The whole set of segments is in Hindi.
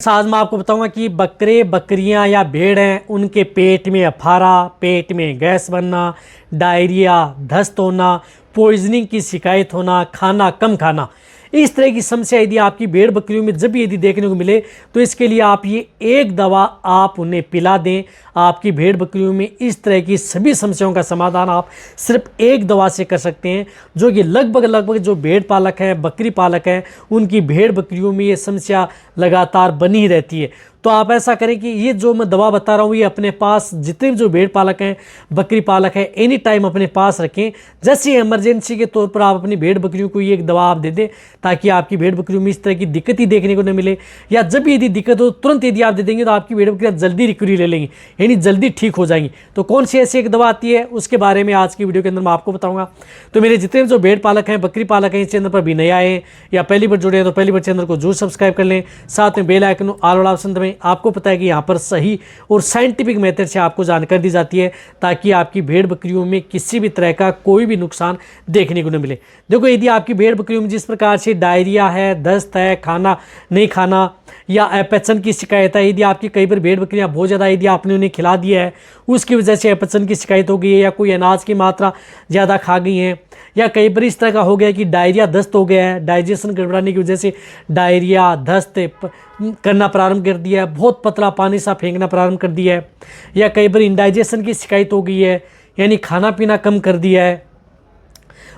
आज मैं आपको बताऊंगा कि बकरे बकरियां या भेड़ हैं, उनके पेट में अफारा, पेट में गैस बनना, डायरिया, दस्त होना, पॉइजनिंग की शिकायत होना, खाना कम खाना, इस तरह की समस्या यदि आपकी भेड़ बकरियों में जब भी यदि देखने को मिले तो इसके लिए आप ये एक दवा आप उन्हें पिला दें। आपकी भेड़ बकरियों में इस तरह की सभी समस्याओं का समाधान आप सिर्फ एक दवा से कर सकते हैं, जो कि लगभग जो भेड़ पालक हैं, बकरी पालक हैं, उनकी भेड़ बकरियों में ये समस्या लगातार बनी ही रहती है। तो आप ऐसा करें कि ये जो मैं दवा बता रहा हूँ ये अपने पास जितने भी जो भेड़ पालक हैं, बकरी पालक हैं, एनी टाइम अपने पास रखें। जैसे इमरजेंसी के तौर पर आप अपनी भेड़ बकरियों को ये एक दवा आप दे दें, ताकि आपकी भेड़ बकरियों में इस तरह की दिक्कत ही देखने को न मिले। या जब भी यदि दिक्कत हो तुरंत यदि आप दे देंगे तो आपकी भेड़ बकरियाँ जल्दी रिकवरी ले लेंगी, यानी जल्दी ठीक हो जाएंगी। तो कौन सी ऐसी एक दवा आती है उसके बारे में आज की वीडियो के अंदर मैं आपको बताऊँगा। तो मेरे जितने भी जो भेड़ पालक हैं, बकरी पालक हैं, इस चैनल पर भी नए आए हैं या पहली बार जुड़े हैं तो पहली बार चैनल को जरूर सब्सक्राइब कर लें, साथ में बेल आइकन ऑल वाला ऑप्शन दबाएं। आपको पता है कि यहाँ पर सही और साइंटिफिक मेथड से आपको जानकारी दी जाती है, ताकि आपकी भेड़ बकरियों में किसी भी तरह का कोई भी नुकसान देखने को न मिले। देखो, यदि आपकी भेड़ बकरियों में जिस प्रकार से डायरिया है, दस्त है, खाना नहीं खाना या अपचन की शिकायत है, यदि आपकी कई बार भेड़ बकरियां बहुत ज़्यादा यदि आपने उन्हें खिला दिया है, उसकी वजह से अपचन की शिकायत हो गई है, या कोई अनाज की मात्रा ज़्यादा खा गई है, या कई बार इस तरह का हो गया कि डायरिया दस्त हो गया है, डाइजेशन गड़बड़ाने की वजह से डायरिया दस्त करना प्रारंभ कर दिया है, बहुत पतला पानी सा फेंकना प्रारंभ कर दिया है, या कई बार इंडाइजेशन की शिकायत हो गई है, यानी खाना पीना कम कर दिया है,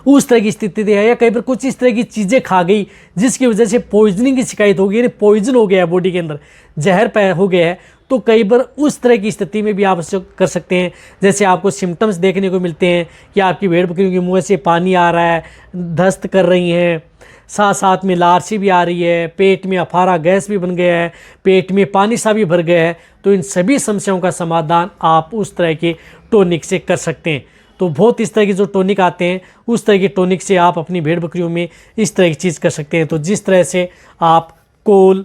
उस तरह की स्थिति है, या कई बार कुछ इस तरह की चीज़ें खा गई जिसकी वजह से पॉइजनिंग की शिकायत हो गई, यानी पॉइजन हो गया है, बॉडी के अंदर जहर हो गया है। तो कई बार उस तरह की स्थिति में भी आप कर सकते हैं। जैसे आपको सिम्टम्स देखने को मिलते हैं कि आपकी भेड़ बकरियों के मुँह से पानी आ रहा है, दस्त कर रही हैं, साथ साथ में लारसी भी आ रही है, पेट में अफारा गैस भी बन गया है, पेट में पानी सा भी भर गया है। तो इन सभी समस्याओं का समाधान आप उस तरह के टॉनिक से कर सकते हैं। तो बहुत इस तरह के जो टॉनिक आते हैं उस तरह के टॉनिक से आप अपनी भेड़ बकरियों में इस तरह की चीज़ कर सकते हैं। तो जिस तरह से आप कोल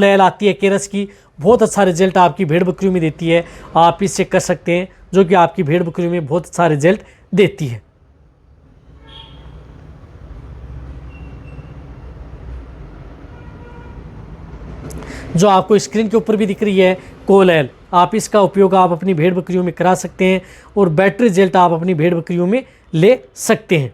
एल आती है केरस की, बहुत अच्छा रिजल्ट आपकी भेड़ बकरियों में देती है, आप इससे कर सकते हैं, जो कि आपकी भेड़ बकरियों में बहुत अच्छा रिजल्ट देती है। जो आपको स्क्रीन के ऊपर भी दिख रही है कोल एल, आप इसका उपयोग आप अपनी भेड़ बकरियों में करा सकते हैं और बेटर रिजल्ट आप अपनी भेड़ बकरियों में ले सकते हैं,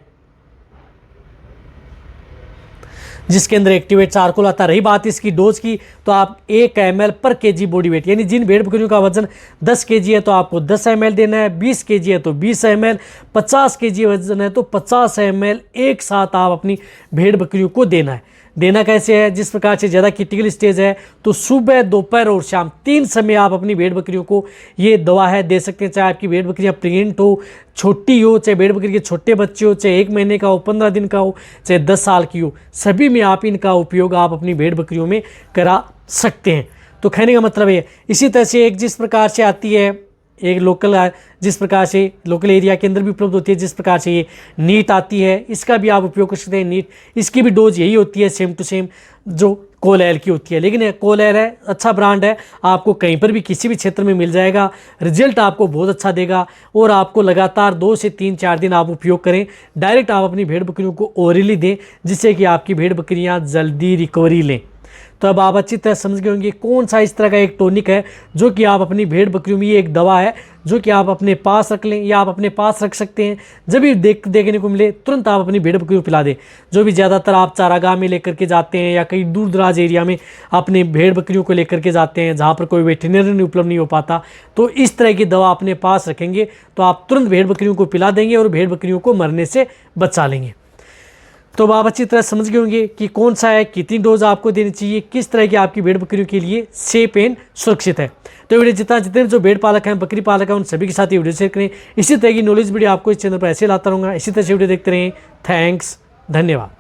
जिसके अंदर एक्टिवेट चारकोल आता है। रही बात इसकी डोज की, तो आप 1 ml पर kg बॉडी वेट, यानी जिन भेड़ बकरियों का वजन 10 kg है तो आपको 10 ml देना है, 20 kg है तो 20 ml, 50 kg वजन है तो 50 ml एक साथ आप अपनी भेड़ बकरियों को देना है। देना कैसे है? जिस प्रकार से ज़्यादा क्रिटिकल स्टेज है तो सुबह, दोपहर और शाम 3 समय आप अपनी भेड़ बकरियों को ये दवा है दे सकते हैं। चाहे आपकी भेड़ बकरियाँ प्रेग्नेंट हो, छोटी हो, चाहे भेड़ बकरी के छोटे बच्चे हो, चाहे 1 महीने का हो, 15 दिन का हो, चाहे 10 साल की हो, सभी में आप इनका उपयोग आप अपनी भेड़ बकरियों में करा सकते हैं। तो कहने का मतलब है, इसी तरह से एक जिस प्रकार से आती है एक लोकल, जिस प्रकार से लोकल एरिया के अंदर भी उपलब्ध होती है, जिस प्रकार से ये नीट आती है, इसका भी आप उपयोग कर सकते हैं। नीट, इसकी भी डोज यही होती है, सेम टू सेम जो कोल एल की होती है, लेकिन कोल एल है अच्छा ब्रांड है, आपको कहीं पर भी किसी भी क्षेत्र में मिल जाएगा, रिजल्ट आपको बहुत अच्छा देगा और आपको लगातार 2 से 3-4 दिन आप उपयोग करें। डायरेक्ट आप अपनी भेड़ बकरियों को ओरली दें, जिससे कि आपकी भेड़ बकरियाँ जल्दी रिकवरी लें। तो अब आप अच्छी तरह समझ गए होंगे कौन सा इस तरह का एक टॉनिक है जो कि आप अपनी भेड़ बकरियों में, ये एक दवा है जो कि आप अपने पास रख लें या आप अपने पास रख सकते हैं। जब भी देखने को मिले तुरंत आप अपनी भेड़ बकरियों को पिला दें। जो भी ज़्यादातर आप चारागाह में लेकर के जाते हैं या कहीं दूर दराज एरिया में अपनी भेड़ बकरियों को लेकर के जाते हैं जहाँ पर कोई वेटरनरी उपलब्ध नहीं हो पाता, तो इस तरह की दवा अपने पास रखेंगे तो आप तुरंत भेड़ बकरियों को पिला देंगे और भेड़ बकरियों को मरने से बचा लेंगे। तो आप अच्छी तरह समझ गए होंगे कि कौन सा है, कितनी डोज आपको देनी चाहिए, किस तरह की आपकी भेड़ बकरियों के लिए सेफ एंड सुरक्षित है। तो वीडियो जितने जो भेड़ पालक हैं, बकरी पालक हैं, उन सभी के साथ ये वीडियो शेयर करें। इसी तरह की नॉलेज वीडियो आपको इस चैनल पर ऐसे लाता रहूँगा। इसी तरह से वीडियो देखते रहें। थैंक्स, धन्यवाद।